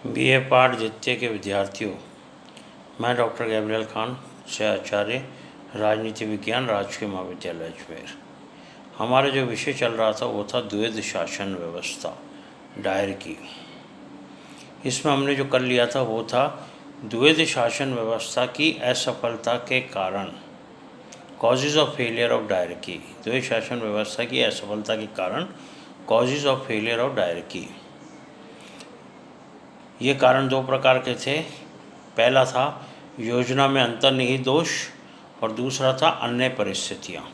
BA पाठ द्वितीय के विद्यार्थियों, मैं डॉक्टर गैब्रियल खान से आचार्य राजनीति विज्ञान राजकीय महाविद्यालय अजमेर। हमारा जो विषय चल रहा था वो था द्वैध शासन व्यवस्था दायर की। इसमें हमने जो कर लिया था वो था द्वैध शासन व्यवस्था की असफलता के कारण, causes of failure of diarchy. द्वैध शासन व्यवस्था की असफलता के कारण causes of failure of diarchy. ये कारण दो प्रकार के थे। पहला था योजना में अंतर्निहित दोष और दूसरा था अन्य परिस्थितियाँ।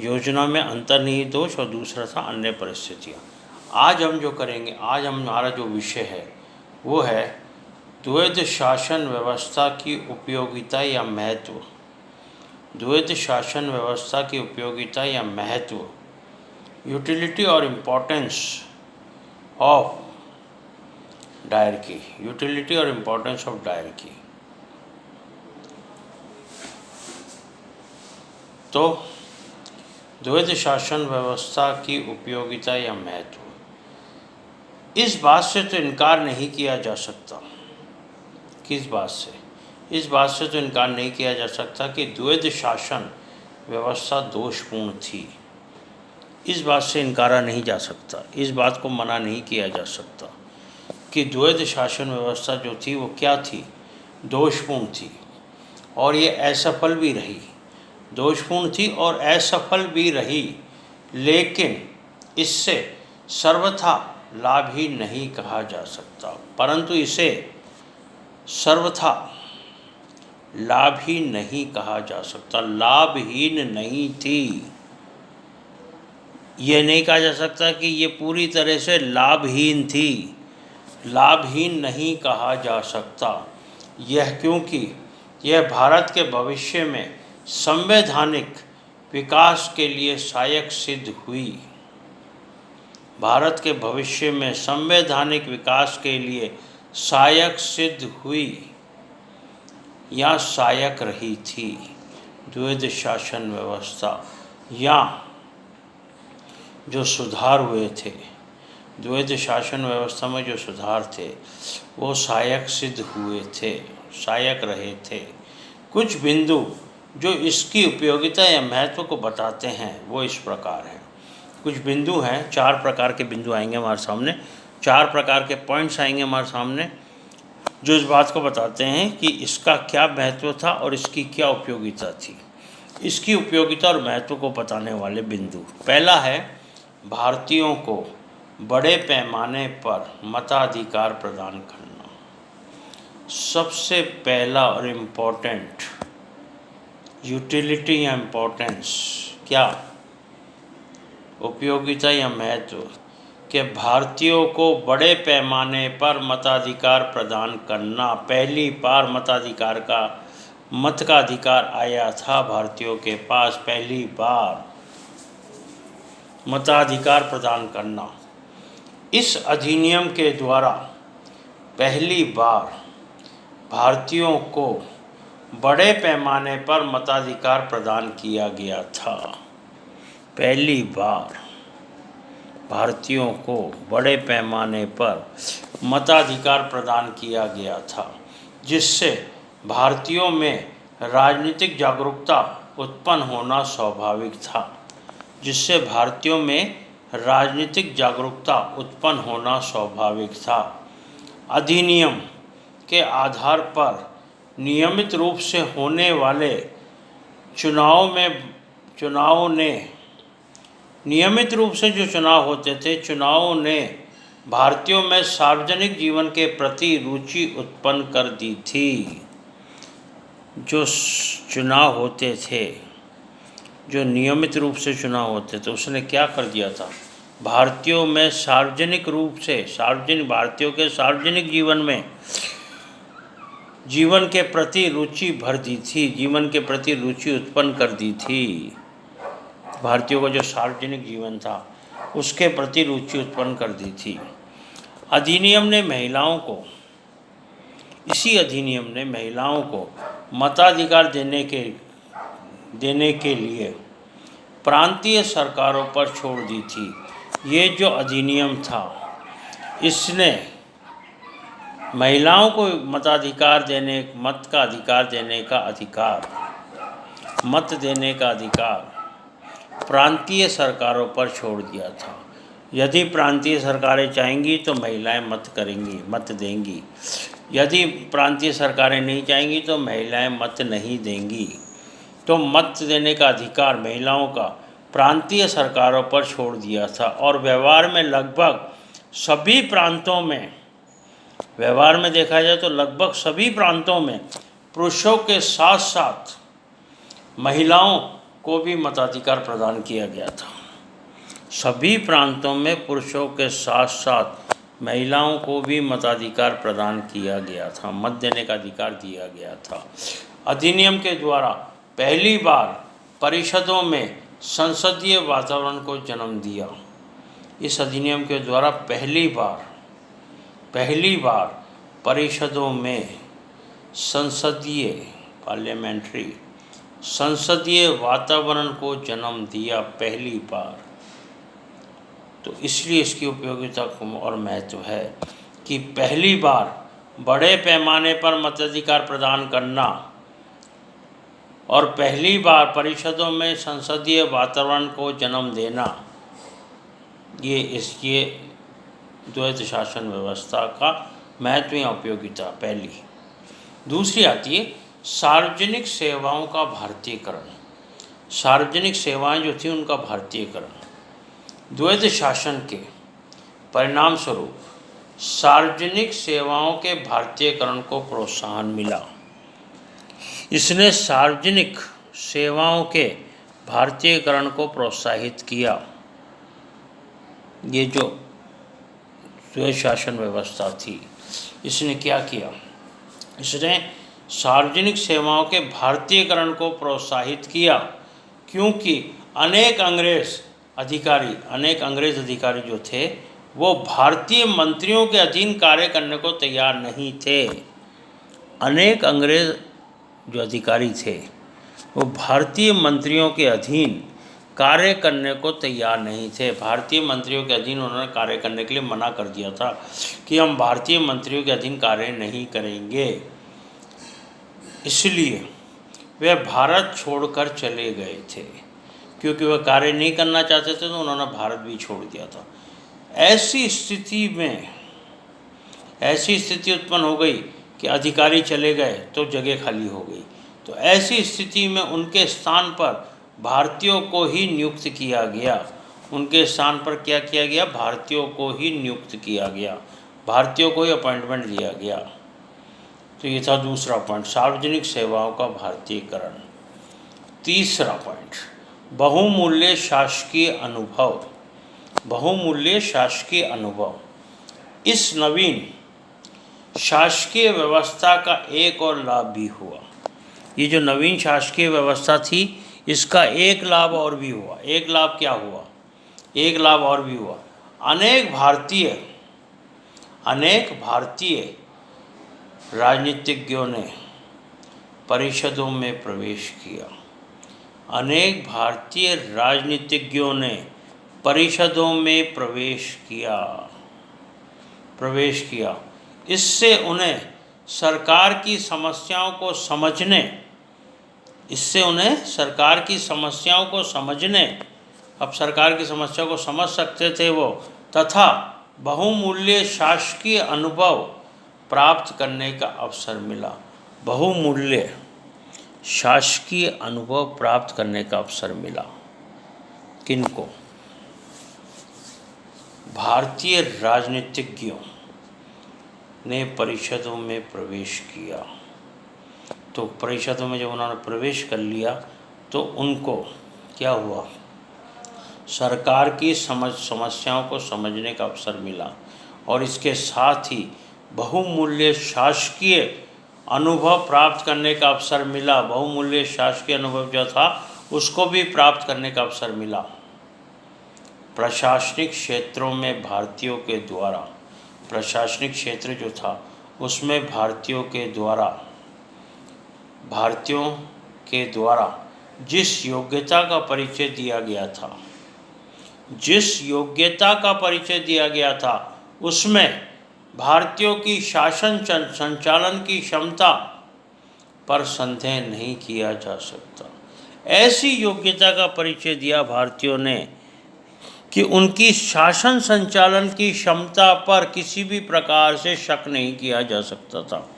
योजना में अंतर्निहित दोष और दूसरा था अन्य परिस्थितियाँ। आज हम जो करेंगे, आज हमारा जो विषय है वो है द्वैध शासन व्यवस्था की उपयोगिता या महत्व। द्वैध शासन व्यवस्था की उपयोगिता या महत्व, यूटिलिटी और इम्पोर्टेंस ऑफ डायरकी। यूटिलिटी और इम्पोर्टेंस ऑफ डायरकी। तो द्वैध शासन व्यवस्था की उपयोगिता या महत्व, इस बात से तो इनकार नहीं किया जा सकता। किस बात से? इस बात से तो इनकार नहीं किया जा सकता कि द्वैध शासन व्यवस्था दोषपूर्ण थी। इस बात से इनकारा नहीं जा सकता, इस बात को मना नहीं किया जा सकता कि द्वैध शासन व्यवस्था जो थी वो क्या थी? दोषपूर्ण थी और ये असफल भी रही। दोषपूर्ण थी और असफल भी रही, लेकिन इससे सर्वथा लाभ ही नहीं कहा जा सकता। परंतु इसे सर्वथा लाभ ही नहीं कहा जा सकता। लाभहीन नहीं थी। ये नहीं कहा जा सकता कि ये पूरी तरह से लाभहीन थी। लाभहीन नहीं कहा जा सकता। यह क्योंकि यह भारत के भविष्य में संवैधानिक विकास के लिए सहायक सिद्ध हुई। भारत के भविष्य में संवैधानिक विकास के लिए सहायक सिद्ध हुई या सहायक रही थी। द्वैध शासन व्यवस्था या जो सुधार हुए थे, द्वैध शासन व्यवस्था में जो सुधार थे वो सहायक सिद्ध हुए थे, सहायक रहे थे। कुछ बिंदु जो इसकी उपयोगिता या महत्व को बताते हैं वो इस प्रकार हैं। कुछ बिंदु हैं, 4 प्रकार के बिंदु आएंगे हमारे सामने, 4 प्रकार के पॉइंट्स आएंगे हमारे सामने जो इस बात को बताते हैं कि इसका क्या महत्व था और इसकी क्या उपयोगिता थी। इसकी उपयोगिता और महत्व को बताने वाले बिंदु, पहला है भारतीयों को बड़े पैमाने पर मताधिकार प्रदान करना। सबसे पहला और इम्पोर्टेंट, यूटिलिटी या इम्पोर्टेंस, क्या उपयोगिता या महत्व, कि भारतीयों को बड़े पैमाने पर मताधिकार प्रदान करना। पहली बार मताधिकार का, मत का अधिकार आया था भारतीयों के पास, पहली बार मताधिकार प्रदान करना। इस अधिनियम के द्वारा पहली बार भारतीयों को बड़े पैमाने पर मताधिकार प्रदान किया गया था। पहली बार भारतीयों को बड़े पैमाने पर मताधिकार प्रदान किया गया था, जिससे भारतीयों में राजनीतिक जागरूकता उत्पन्न होना स्वाभाविक था। जिससे भारतीयों में राजनीतिक जागरूकता उत्पन्न होना स्वाभाविक था। अधिनियम के आधार पर नियमित रूप से होने वाले नियमित रूप से जो चुनाव होते थे, चुनावों ने भारतीयों में सार्वजनिक जीवन के प्रति रुचि उत्पन्न कर दी थी। जो चुनाव होते थे, जो नियमित रूप से चुनाव होते थे, उसने क्या कर दिया था? भारतीयों में सार्वजनिक रूप से, भारतीयों के सार्वजनिक जीवन में जीवन के प्रति रुचि भर दी थी, जीवन के प्रति रुचि उत्पन्न कर दी थी। भारतीयों का जो सार्वजनिक जीवन था उसके प्रति रुचि उत्पन्न कर दी थी। अधिनियम ने महिलाओं को, इसी अधिनियम ने महिलाओं को मताधिकार देने के लिए प्रांतीय सरकारों पर छोड़ दी थी। ये जो अधिनियम था इसने महिलाओं को मताधिकार देने, मत का अधिकार देने का अधिकार, मत देने का अधिकार प्रांतीय सरकारों पर छोड़ दिया था। यदि प्रांतीय सरकारें चाहेंगी तो महिलाएं मत करेंगी, मत देंगी। यदि प्रांतीय सरकारें नहीं चाहेंगी तो महिलाएं मत नहीं देंगी। तो मत देने का अधिकार महिलाओं का प्रांतीय सरकारों पर छोड़ दिया था। और व्यवहार में लगभग सभी प्रांतों में, व्यवहार में देखा जाए तो लगभग सभी प्रांतों में पुरुषों के साथ साथ महिलाओं को भी मताधिकार प्रदान किया गया था। सभी प्रांतों में पुरुषों के साथ साथ महिलाओं को भी मताधिकार प्रदान किया गया था, मत देने का अधिकार दिया गया था। अधिनियम के द्वारा पहली बार परिषदों में संसदीय वातावरण को जन्म दिया। इस अधिनियम के द्वारा पहली बार परिषदों में संसदीय, पार्लियामेंट्री, संसदीय वातावरण को जन्म दिया पहली बार। तो इसलिए इसकी उपयोगिता और महत्व है कि पहली बार बड़े पैमाने पर मताधिकार प्रदान करना और पहली बार परिषदों में संसदीय वातावरण को जन्म देना, ये इसके द्वैध शासन व्यवस्था का महत्व या उपयोगिता पहली। दूसरी आती है सार्वजनिक सेवाओं का भारतीयकरण। सार्वजनिक सेवाएं जो थी उनका भारतीयकरण। द्वैध शासन के परिणाम स्वरूप सार्वजनिक सेवाओं के भारतीयकरण को प्रोत्साहन मिला। इसने सार्वजनिक सेवाओं के भारतीयकरण को प्रोत्साहित किया। ये जो द्वैध शासन व्यवस्था थी, इसने क्या किया? इसने सार्वजनिक सेवाओं के भारतीयकरण को प्रोत्साहित किया, क्योंकि अनेक अंग्रेज अधिकारी जो थे वो भारतीय मंत्रियों के अधीन कार्य करने को तैयार नहीं थे। अनेक अंग्रेज जो अधिकारी थे वो भारतीय मंत्रियों के अधीन कार्य करने को तैयार नहीं थे। भारतीय मंत्रियों के अधीन उन्होंने कार्य करने के लिए मना कर दिया था कि हम भारतीय मंत्रियों के अधीन कार्य नहीं करेंगे। इसलिए वे भारत छोड़कर चले गए थे, क्योंकि वह कार्य नहीं करना चाहते थे तो उन्होंने भारत भी छोड़ दिया था। ऐसी स्थिति उत्पन्न हो गई कि अधिकारी चले गए तो जगह खाली हो गई। तो ऐसी स्थिति में उनके स्थान पर भारतीयों को ही नियुक्त किया गया। उनके स्थान पर क्या किया गया? भारतीयों को ही नियुक्त किया गया, भारतीयों को ही अपॉइंटमेंट दिया गया। तो ये था दूसरा पॉइंट, सार्वजनिक सेवाओं का भारतीयकरण। तीसरा पॉइंट, बहुमूल्य शासकीय अनुभव। बहुमूल्य शासकीय अनुभव। इस नवीन शासकीय व्यवस्था का एक और लाभ भी हुआ। ये जो नवीन शासकीय व्यवस्था थी, इसका एक लाभ और भी हुआ। एक लाभ क्या हुआ? एक लाभ और भी हुआ। अनेक भारतीय राजनीतिज्ञों ने परिषदों में प्रवेश किया। अनेक भारतीय राजनीतिज्ञों ने परिषदों में प्रवेश किया। इससे उन्हें सरकार की समस्याओं को समझने, अब सरकार की समस्या को समझ सकते थे वो, तथा बहुमूल्य शासकीय अनुभव प्राप्त करने का अवसर मिला। बहुमूल्य शासकीय अनुभव प्राप्त करने का अवसर मिला। किनको? भारतीय राजनीतिज्ञों ने परिषदों में प्रवेश किया। तो परिषदों में जब उन्होंने प्रवेश कर लिया तो उनको क्या हुआ? सरकार की समस्याओं को समझने का अवसर मिला, और इसके साथ ही बहुमूल्य शासकीय अनुभव प्राप्त करने का अवसर मिला। बहुमूल्य शासकीय अनुभव जो था उसको भी प्राप्त करने का अवसर मिला। प्रशासनिक क्षेत्रों में भारतीयों के द्वारा, प्रशासनिक क्षेत्र जो था उसमें भारतीयों के द्वारा जिस योग्यता का परिचय दिया गया था उसमें भारतीयों की शासन संचालन की क्षमता पर संदेह नहीं किया जा सकता। ऐसी योग्यता का परिचय दिया भारतीयों ने कि उनकी शासन संचालन की क्षमता पर किसी भी प्रकार से शक नहीं किया जा सकता था,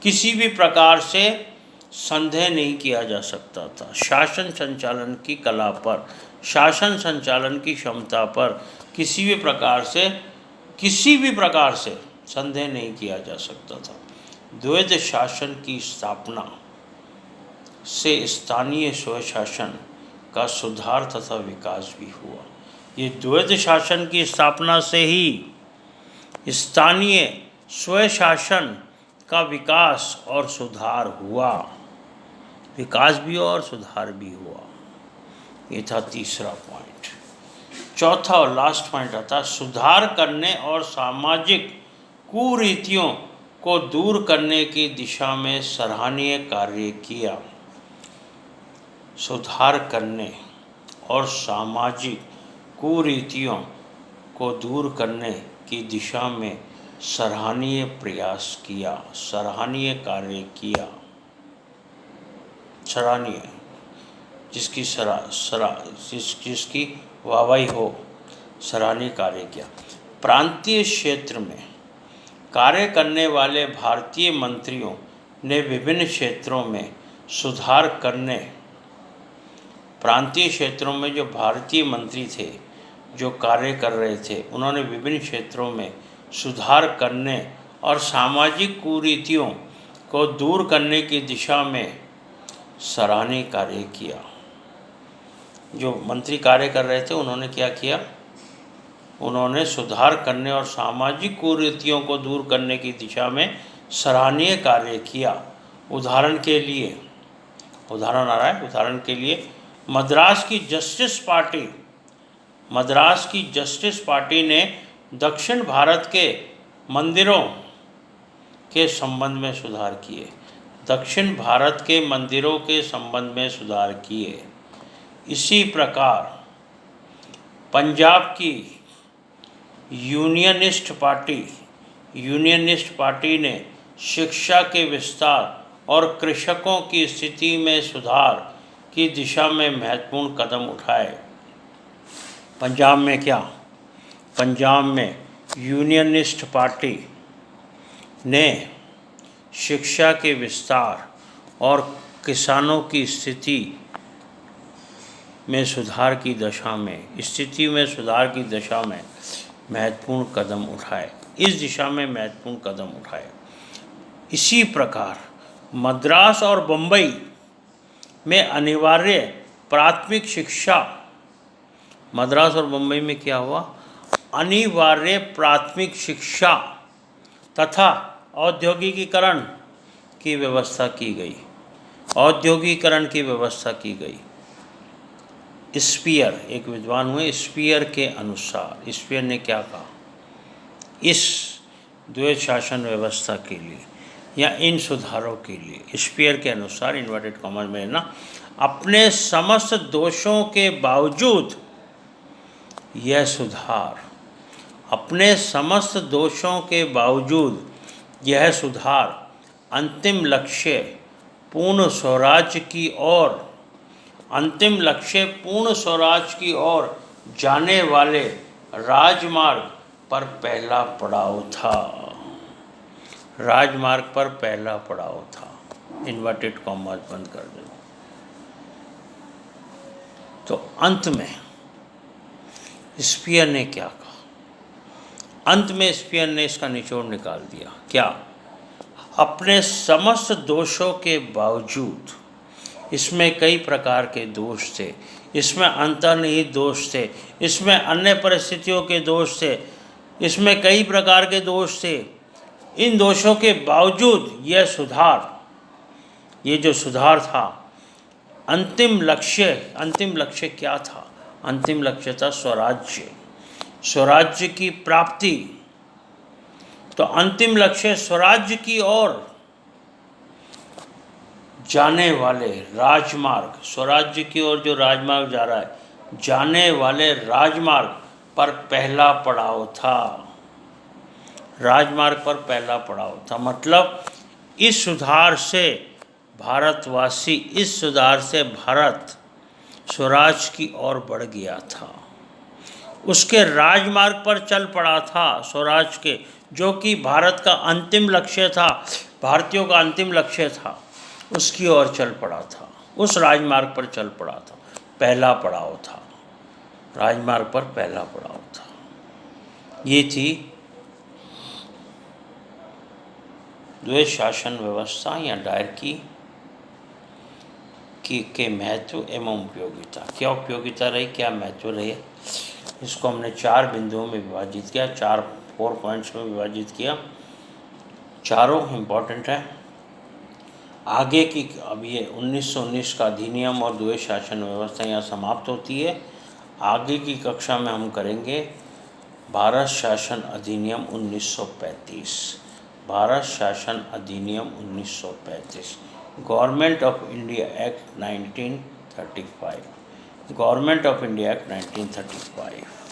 किसी भी प्रकार से संदेह नहीं किया जा सकता था। शासन संचालन की कला पर, शासन संचालन की क्षमता पर किसी भी प्रकार से संदेह नहीं किया जा सकता था। द्वैध शासन की स्थापना से स्थानीय स्वशासन का सुधार तथा विकास भी हुआ। ये द्वैध शासन की स्थापना से ही स्थानीय स्वशासन का विकास और सुधार हुआ, विकास भी हुआ और सुधार भी हुआ। ये था तीसरा पॉइंट। चौथा और लास्ट पॉइंट आता सुधार करने और सामाजिक कुरीतियों को दूर करने की दिशा में सराहनीय कार्य किया। सुधार करने और सामाजिक कुरीतियों को दूर करने की दिशा में सराहनीय प्रयास किया, सराहनीय कार्य किया। सराहनीय, जिसकी वाहवाही हो, सराहनीय कार्य किया। प्रांतीय क्षेत्र में कार्य करने वाले भारतीय मंत्रियों ने विभिन्न क्षेत्रों में सुधार करने, प्रांतीय क्षेत्रों में जो भारतीय मंत्री थे जो कार्य कर रहे थे, उन्होंने विभिन्न क्षेत्रों में सुधार करने और सामाजिक कुरीतियों को दूर करने की दिशा में सराहनीय कार्य किया। जो मंत्री कार्य कर रहे थे उन्होंने क्या किया? उन्होंने सुधार करने और सामाजिक कुरीतियों को दूर करने की दिशा में सराहनीय कार्य किया। उदाहरण के लिए, उदाहरण आ रहा है, उदाहरण के लिए मद्रास की जस्टिस पार्टी ने दक्षिण भारत के मंदिरों के संबंध में सुधार किए। दक्षिण भारत के मंदिरों के संबंध में सुधार किए। इसी प्रकार पंजाब की यूनियनिस्ट पार्टी ने शिक्षा के विस्तार और कृषकों की स्थिति में सुधार की दिशा में महत्वपूर्ण कदम उठाए। पंजाब में क्या? पंजाब में यूनियनिस्ट पार्टी ने शिक्षा के विस्तार और किसानों की स्थिति में सुधार की दशा में महत्वपूर्ण कदम उठाए। इस दिशा में महत्वपूर्ण कदम उठाए। इसी प्रकार मद्रास और बम्बई में अनिवार्य प्राथमिक शिक्षा, मद्रास और बम्बई में क्या हुआ? अनिवार्य प्राथमिक शिक्षा तथा औद्योगिकीकरण की व्यवस्था की गई। औद्योगिकीकरण की व्यवस्था की गई। स्पीयर, एक विद्वान हुए, स्पीयर के अनुसार, स्पीयर ने क्या कहा? इस द्वैध शासन व्यवस्था के लिए या इन सुधारों के लिए, स्पीयर के अनुसार, इन्वर्टेड कॉमर्स में ना, अपने समस्त दोषों के बावजूद यह सुधार, अपने समस्त दोषों के बावजूद यह सुधार अंतिम लक्ष्य पूर्ण स्वराज्य की ओर जाने वाले राजमार्ग पर पहला पड़ाव था। राजमार्ग पर पहला पड़ाव था। इन्वर्टेड कॉमर्स बंद कर दो। तो अंत में स्पीयर ने क्या कहा? अंत में स्पीयर ने इसका निचोड़ निकाल दिया। क्या? अपने समस्त दोषों के बावजूद, इसमें कई प्रकार के दोष थे, इसमें अंतर्निहित दोष थे, इसमें अन्य परिस्थितियों के दोष थे, इसमें कई प्रकार के दोष थे। इन दोषों के बावजूद यह सुधार, ये जो सुधार था, अंतिम लक्ष्य क्या था? अंतिम लक्ष्य था स्वराज्य की प्राप्ति। तो अंतिम लक्ष्य स्वराज्य की ओर जाने वाले राजमार्ग, स्वराज्य की ओर जो राजमार्ग जा रहा है, जाने वाले राजमार्ग पर पहला पड़ाव था। राजमार्ग पर पहला पड़ाव था। मतलब इस सुधार से भारत स्वराज की ओर बढ़ गया था, उसके राजमार्ग पर चल पड़ा था स्वराज के, जो कि भारत का अंतिम लक्ष्य था, भारतीयों का अंतिम लक्ष्य था, उसकी ओर चल पड़ा था, उस राजमार्ग पर चल पड़ा था। पहला पड़ाव था, राजमार्ग पर पहला पड़ाव था। ये थी द्वैध शासन व्यवस्था या डायरकी के महत्व एवं उपयोगिता। क्या उपयोगिता रही, क्या महत्व रही, इसको हमने 4 बिंदुओं में विभाजित किया, 4 पॉइंट्स में विभाजित किया। चारों इम्पॉर्टेंट है। आगे की अब ये 1919 का अधिनियम और द्वैध शासन व्यवस्था यहाँ समाप्त होती है। आगे की कक्षा में हम करेंगे भारत शासन अधिनियम 1935। भारत शासन अधिनियम 1935, government of India act 1935, government of India act 1935।